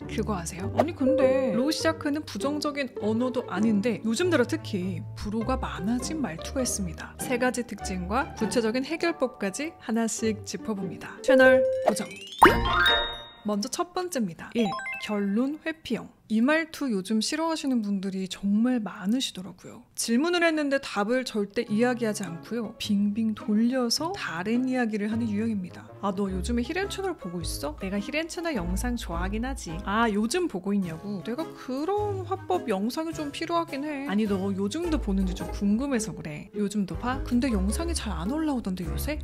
그거 아세요? 아니 근데 로 시작하는 부정적인 언어도 아닌데 요즘 들어 특히 불호가 많아진 말투가 있습니다. 3가지 특징과 구체적인 해결법까지 하나씩 짚어봅니다. 채널 고정! 먼저 첫 번째입니다. 1. 결론 회피형. 이 말투 요즘 싫어하시는 분들이 정말 많으시더라고요. 질문을 했는데 답을 절대 이야기하지 않고요. 빙빙 돌려서 다른 이야기를 하는 유형입니다. 아, 너 요즘에 히렌 채널 보고 있어? 내가 히렌 채널 영상 좋아하긴 하지. 아, 요즘 보고 있냐고? 내가 그런 화법 영상이 좀 필요하긴 해. 아니, 너 요즘도 보는지 좀 궁금해서 그래. 요즘도 봐? 근데 영상이 잘 안 올라오던데 요새?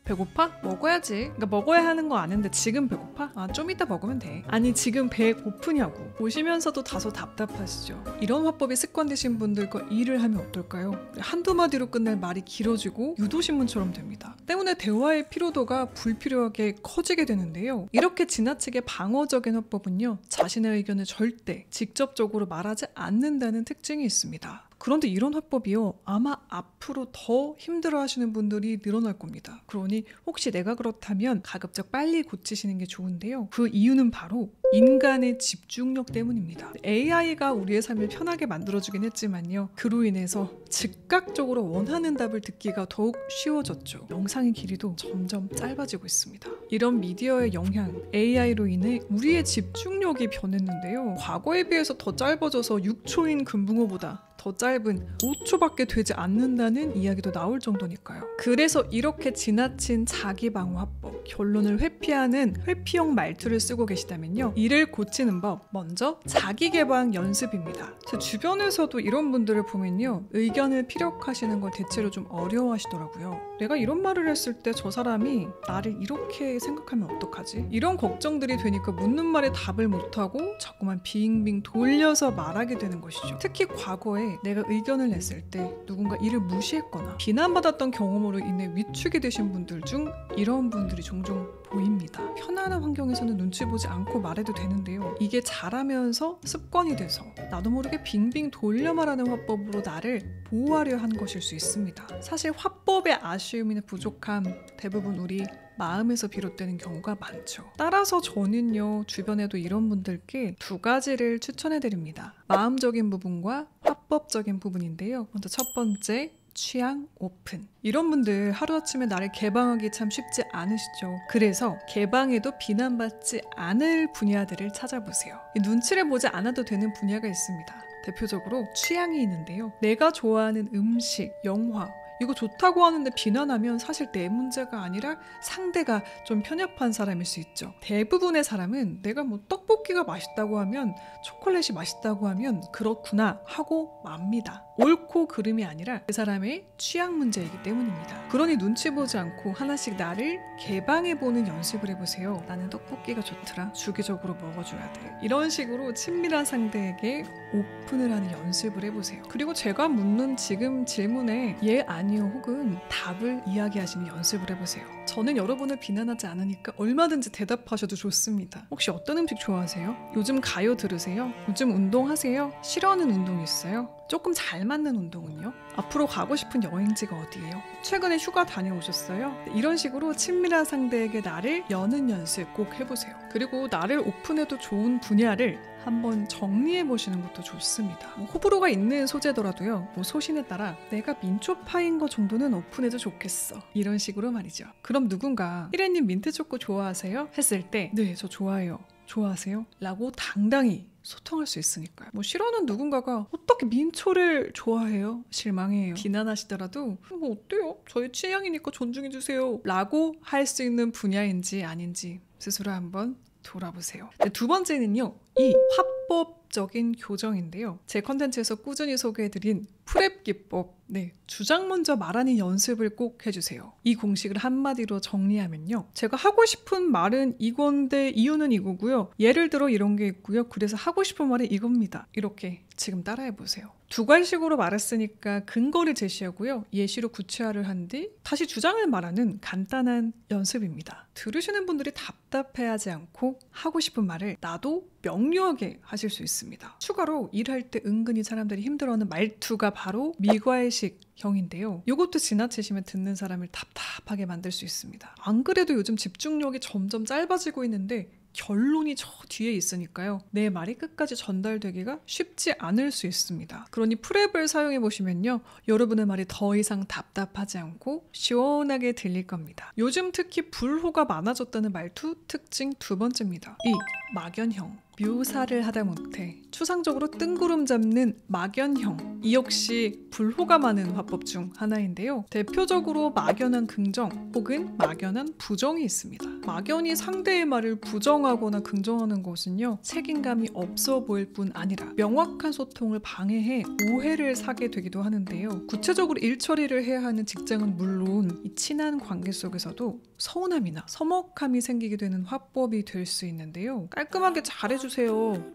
배고파? 먹어야지. 그러니까 먹어야 하는 거 아는데 지금 배고파? 아, 좀 이따 먹으면 돼. 아니, 지금 배 고프냐고. 보시면서도 다소 답답하시죠? 이런 화법이 습관되신 분들과 일을 하면 어떨까요? 한두 마디로 끝날 말이 길어지고 유도신문처럼 됩니다. 때문에 대화의 피로도가 불필요하게 커지게 되는데요. 이렇게 지나치게 방어적인 화법은요, 자신의 의견을 절대 직접적으로 말하지 않는다는 특징이 있습니다. 그런데 이런 화법이요, 아마 앞으로 더 힘들어하시는 분들이 늘어날 겁니다. 그러니 혹시 내가 그렇다면 가급적 빨리 고치시는 게 좋은데요. 그 이유는 바로 인간의 집중력 때문입니다. AI가 우리의 삶을 편하게 만들어주긴 했지만요, 그로 인해서 즉각적으로 원하는 답을 듣기가 더욱 쉬워졌죠. 영상의 길이도 점점 짧아지고 있습니다. 이런 미디어의 영향, AI로 인해 우리의 집중력이 변했는데요. 과거에 비해서 더 짧아져서 6초인 금붕어보다 더 짧은 5초밖에 되지 않는다는 이야기도 나올 정도니까요. 그래서 이렇게 지나친 자기방어 화법, 결론을 회피하는 회피형 말투를 쓰고 계시다면요, 이를 고치는 법, 먼저 자기개방 연습입니다. 제 주변에서도 이런 분들을 보면요, 의견을 피력하시는 걸 대체로 좀 어려워하시더라고요. 내가 이런 말을 했을 때 저 사람이 나를 이렇게 생각하면 어떡하지? 이런 걱정들이 되니까 묻는 말에 답을 못하고 자꾸만 빙빙 돌려서 말하게 되는 것이죠. 특히 과거에 내가 의견을 냈을 때 누군가 이를 무시했거나 비난받았던 경험으로 인해 위축이 되신 분들 중 이런 분들이 종종 보입니다. 편안한 환경에서는 눈치 보지 않고 말해도 되는데요. 이게 잘하면서 습관이 돼서 나도 모르게 빙빙 돌려 말하는 화법으로 나를 보호하려 한 것일 수 있습니다. 사실 화법의 아쉬움이나 부족함, 대부분 우리 마음에서 비롯되는 경우가 많죠. 따라서 저는요, 주변에도 이런 분들께 2가지를 추천해드립니다. 마음적인 부분과 화법적인 부분인데요. 먼저 첫 번째, 취향 오픈. 이런 분들 하루아침에 나를 개방하기 참 쉽지 않으시죠. 그래서 개방해도 비난받지 않을 분야들을 찾아보세요. 눈치를 보지 않아도 되는 분야가 있습니다. 대표적으로 취향이 있는데요. 내가 좋아하는 음식, 영화, 이거 좋다고 하는데 비난하면 사실 내 문제가 아니라 상대가 좀 편협한 사람일 수 있죠. 대부분의 사람은 내가 뭐 떡볶이가 맛있다고 하면, 초콜릿이 맛있다고 하면 그렇구나 하고 맙니다. 옳고 그름이 아니라 그 사람의 취향 문제이기 때문입니다. 그러니 눈치 보지 않고 하나씩 나를 개방해보는 연습을 해보세요. 나는 떡볶이가 좋더라. 주기적으로 먹어줘야 돼. 이런 식으로 친밀한 상대에게 오픈을 하는 연습을 해보세요. 그리고 제가 묻는 지금 질문에 예, 아니요 혹은 답을 이야기하시는 연습을 해보세요. 저는 여러분을 비난하지 않으니까 얼마든지 대답하셔도 좋습니다. 혹시 어떤 음식 좋아하세요? 요즘 가요 들으세요? 요즘 운동하세요? 싫어하는 운동 있어요? 조금 잘 맞는 운동은요? 앞으로 가고 싶은 여행지가 어디예요? 최근에 휴가 다녀오셨어요? 이런 식으로 친밀한 상대에게 나를 여는 연습 꼭 해보세요. 그리고 나를 오픈해도 좋은 분야를 한번 정리해보시는 것도 좋습니다. 호불호가 있는 소재더라도요, 소신에 따라 내가 민초파인 거 정도는 오픈해도 좋겠어, 이런 식으로 말이죠. 그럼 누군가 히렌님 민트초코 좋아하세요? 했을 때 네, 저 좋아해요. 좋아하세요? 라고 당당히 소통할 수 있으니까요. 싫어하는 누군가가 어떻게 민초를 좋아해요? 실망해요. 비난하시더라도 어때요? 저의 취향이니까 존중해주세요 라고 할 수 있는 분야인지 아닌지 스스로 한번 돌아보세요. 2번째는요, 이 화법적인 교정인데요. 제 컨텐츠에서 꾸준히 소개해드린 프랩 기법, 주장 먼저 말하는 연습을 꼭 해주세요. 이 공식을 한마디로 정리하면요, 제가 하고 싶은 말은 이건데 이유는 이거고요, 예를 들어 이런 게 있고요, 그래서 하고 싶은 말은 이겁니다. 이렇게 지금 따라해보세요. 2가지식으로 말했으니까 근거를 제시하고요, 예시로 구체화를 한 뒤 다시 주장을 말하는 간단한 연습입니다. 들으시는 분들이 답답해하지 않고 하고 싶은 말을 나도 명료하게 하실 수 있습니다. 추가로 일할 때 은근히 사람들이 힘들어하는 말투가 바로 미과의식형인데요. 이것도 지나치시면 듣는 사람을 답답하게 만들 수 있습니다. 안 그래도 요즘 집중력이 점점 짧아지고 있는데 결론이 저 뒤에 있으니까요. 내 말이 끝까지 전달되기가 쉽지 않을 수 있습니다. 그러니 프랩을 사용해 보시면요. 여러분의 말이 더 이상 답답하지 않고 시원하게 들릴 겁니다. 요즘 특히 불호가 많아졌다는 말투 특징 두 번째입니다. 이 막연형. 묘사를 하다못해 추상적으로 뜬구름 잡는 막연형. 이 역시 불호가 많은 화법 중 하나인데요. 대표적으로 막연한 긍정 혹은 막연한 부정이 있습니다. 막연히 상대의 말을 부정하거나 긍정하는 것은요. 책임감이 없어 보일 뿐 아니라 명확한 소통을 방해해 오해를 사게 되기도 하는데요. 구체적으로 일 처리를 해야 하는 직장은 물론 이 친한 관계 속에서도 서운함이나 서먹함이 생기게 되는 화법이 될 수 있는데요. 깔끔하게 잘해주세요.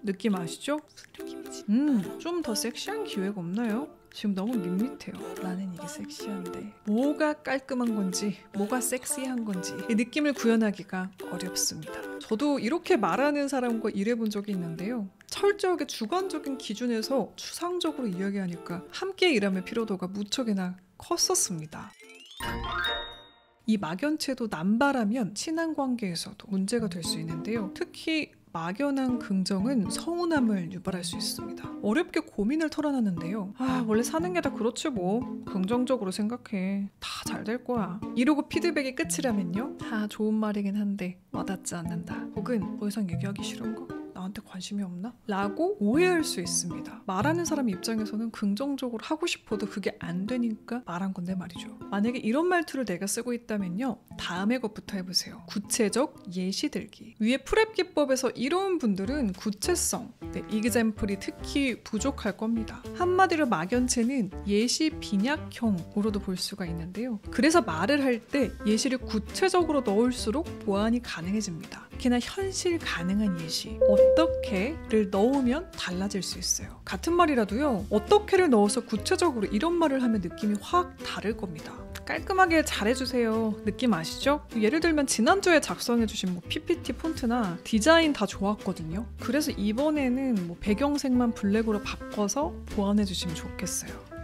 느낌 아시죠? 무슨 느낌이지? 좀 더 섹시한 기회가 없나요? 지금 너무 밋밋해요. 나는 이게 섹시한데 뭐가 깔끔한 건지 뭐가 섹시한 건지 이 느낌을 구현하기가 어렵습니다. 저도 이렇게 말하는 사람과 일해본 적이 있는데요. 철저하게 주관적인 기준에서 추상적으로 이야기하니까 함께 일하면 피로도가 무척이나 컸었습니다. 이 막연체도 남발하면 친한 관계에서도 문제가 될 수 있는데요. 특히 막연한 긍정은 서운함을 유발할 수 있습니다. 어렵게 고민을 털어놨는데요. 원래 사는 게 다 그렇지 뭐. 긍정적으로 생각해. 다 잘 될 거야. 이러고 피드백이 끝이라면요. 좋은 말이긴 한데 와닿지 않는다. 혹은 더 이상 얘기하기 싫은가? 나한테 관심이 없나? 라고 오해할 수 있습니다. 말하는 사람 입장에서는 긍정적으로 하고 싶어도 그게 안 되니까 말한 건데 말이죠. 만약에 이런 말투를 내가 쓰고 있다면요. 다음에 것부터 해보세요. 구체적 예시 들기. 위에 프랩 기법에서 이런 분들은 구체성, example이 특히 부족할 겁니다. 한마디로 막연체는 예시 빈약형으로도 볼 수가 있는데요. 그래서 말을 할 때 예시를 구체적으로 넣을수록 보완이 가능해집니다. 특히나 현실 가능한 예시, 어떻게를 넣으면 달라질 수 있어요. 같은 말이라도요. 어떻게를 넣어서 구체적으로 이런 말을 하면 느낌이 확 다를 겁니다. 깔끔하게 잘해주세요. 느낌 아시죠? 예를 들면 지난주에 작성해주신 PPT 폰트나 디자인 다 좋았거든요. 그래서 이번에는 배경색만 블랙으로 바꿔서 보완해주시면 좋겠어요.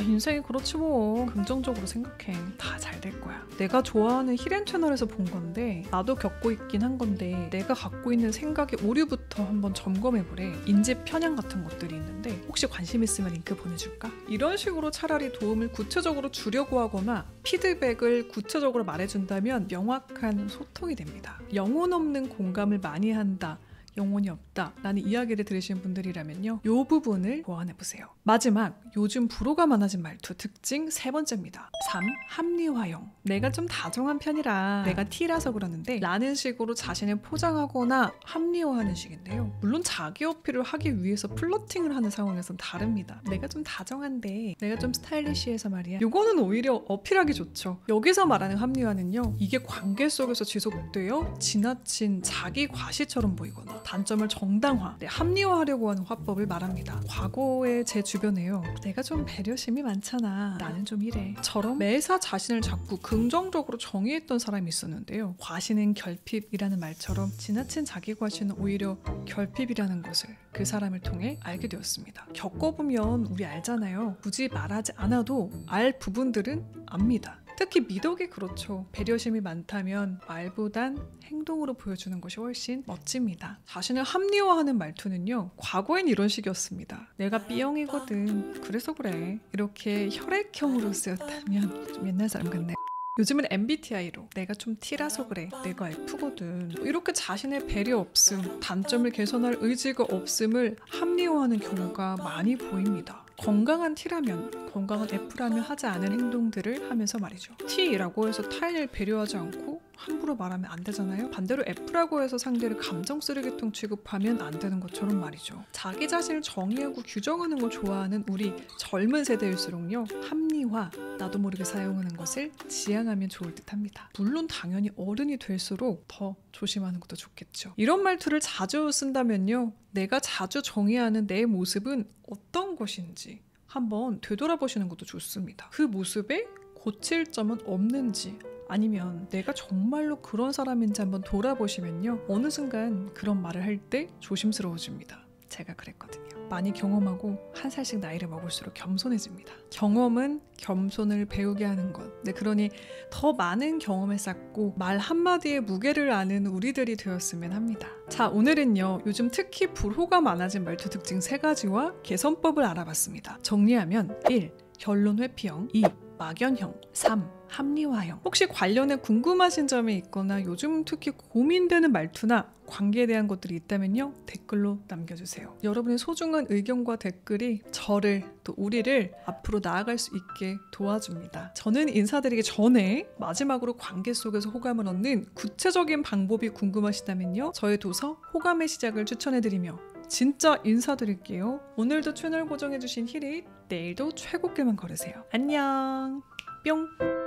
인생이 그렇지 뭐. 긍정적으로 생각해. 다 잘 될 거야. 내가 좋아하는 히렌 채널에서 본 건데 나도 겪고 있긴 한 건데 내가 갖고 있는 생각의 오류부터 한번 점검해보래. 인지 편향 같은 것들이 있는데 혹시 관심 있으면 링크 보내줄까? 이런 식으로 차라리 도움을 구체적으로 주려고 하거나 피드백을 구체적으로 말해준다면 명확한 소통이 됩니다. 영혼 없는 공감을 많이 한다. 영혼이 없다 라는 이야기를 들으신 분들이라면요. 이 부분을 보완해보세요. 마지막, 요즘 불호가 많아진 말투 특징 세 번째입니다. 3. 합리화형. 내가 좀 다정한 편이라 내가 T라서 그러는데 라는 식으로 자신을 포장하거나 합리화하는 식인데요. 물론 자기 어필을 하기 위해서 플러팅을 하는 상황에선 다릅니다. 내가 좀 다정한데 내가 좀 스타일리시해서 말이야. 이거는 오히려 어필하기 좋죠. 여기서 말하는 합리화는요. 이게 관계 속에서 지속되어 지나친 자기 과시처럼 보이거나 단점을 정당화, 합리화하려고 하는 화법을 말합니다. 과거에 제 주변에요. 내가 좀 배려심이 많잖아. 나는 좀 이래. 처럼 매사 자신을 자꾸 긍정적으로 정의했던 사람이 있었는데요. 과시는 결핍이라는 말처럼 지나친 자기 과시는 오히려 결핍이라는 것을 그 사람을 통해 알게 되었습니다. 겪어보면 우리 알잖아요. 굳이 말하지 않아도 알 부분들은 압니다. 특히 미덕이 그렇죠. 배려심이 많다면 말보단 행동으로 보여주는 것이 훨씬 멋집니다. 자신을 합리화하는 말투는요. 과거엔 이런 식이었습니다. 내가 B형이거든. 그래서 그래. 이렇게 혈액형으로 쓰였다면 좀 옛날 사람 같네. 요즘은 MBTI로 내가 좀 T라서 그래. 내가 F거든. 이렇게 자신의 배려 없음, 단점을 개선할 의지가 없음을 합리화하는 경우가 많이 보입니다. 건강한 T라면, 건강한 F라면 하지 않은 행동들을 하면서 말이죠. T라고 해서 타인을 배려하지 않고 함부로 말하면 안 되잖아요. 반대로 F라고 해서 상대를 감정 쓰레기통 취급하면 안 되는 것처럼 말이죠. 자기 자신을 정의하고 규정하는 걸 좋아하는 우리 젊은 세대일수록요. 합리화, 나도 모르게 사용하는 것을 지향하면 좋을 듯합니다. 물론 당연히 어른이 될수록 더 조심하는 것도 좋겠죠. 이런 말투를 자주 쓴다면요. 내가 자주 정의하는 내 모습은 어떤 것인지 한번 되돌아보시는 것도 좋습니다. 그 모습에 고칠 점은 없는지 아니면 내가 정말로 그런 사람인지 한번 돌아보시면요. 어느 순간 그런 말을 할 때 조심스러워집니다. 제가 그랬거든요. 많이 경험하고 한 살씩 나이를 먹을수록 겸손해집니다. 경험은 겸손을 배우게 하는 것. 네, 그러니 더 많은 경험을 쌓고 말 한마디에 무게를 아는 우리들이 되었으면 합니다. 자, 오늘은요. 요즘 특히 불호가 많아진 말투 특징 3가지와 개선법을 알아봤습니다. 정리하면 1. 결론 회피형 2. 막연형 3. 합리화형. 혹시 관련해 궁금하신 점이 있거나 요즘 특히 고민되는 말투나 관계에 대한 것들이 있다면요. 댓글로 남겨주세요. 여러분의 소중한 의견과 댓글이 저를 또 우리를 앞으로 나아갈 수 있게 도와줍니다. 저는 인사드리기 전에 마지막으로 관계 속에서 호감을 얻는 구체적인 방법이 궁금하시다면요. 저의 도서 호감의 시작을 추천해드리며 진짜 인사드릴게요. 오늘도 채널 고정해주신 히릿, 내일도 최고길만 걸으세요. 안녕. 뿅.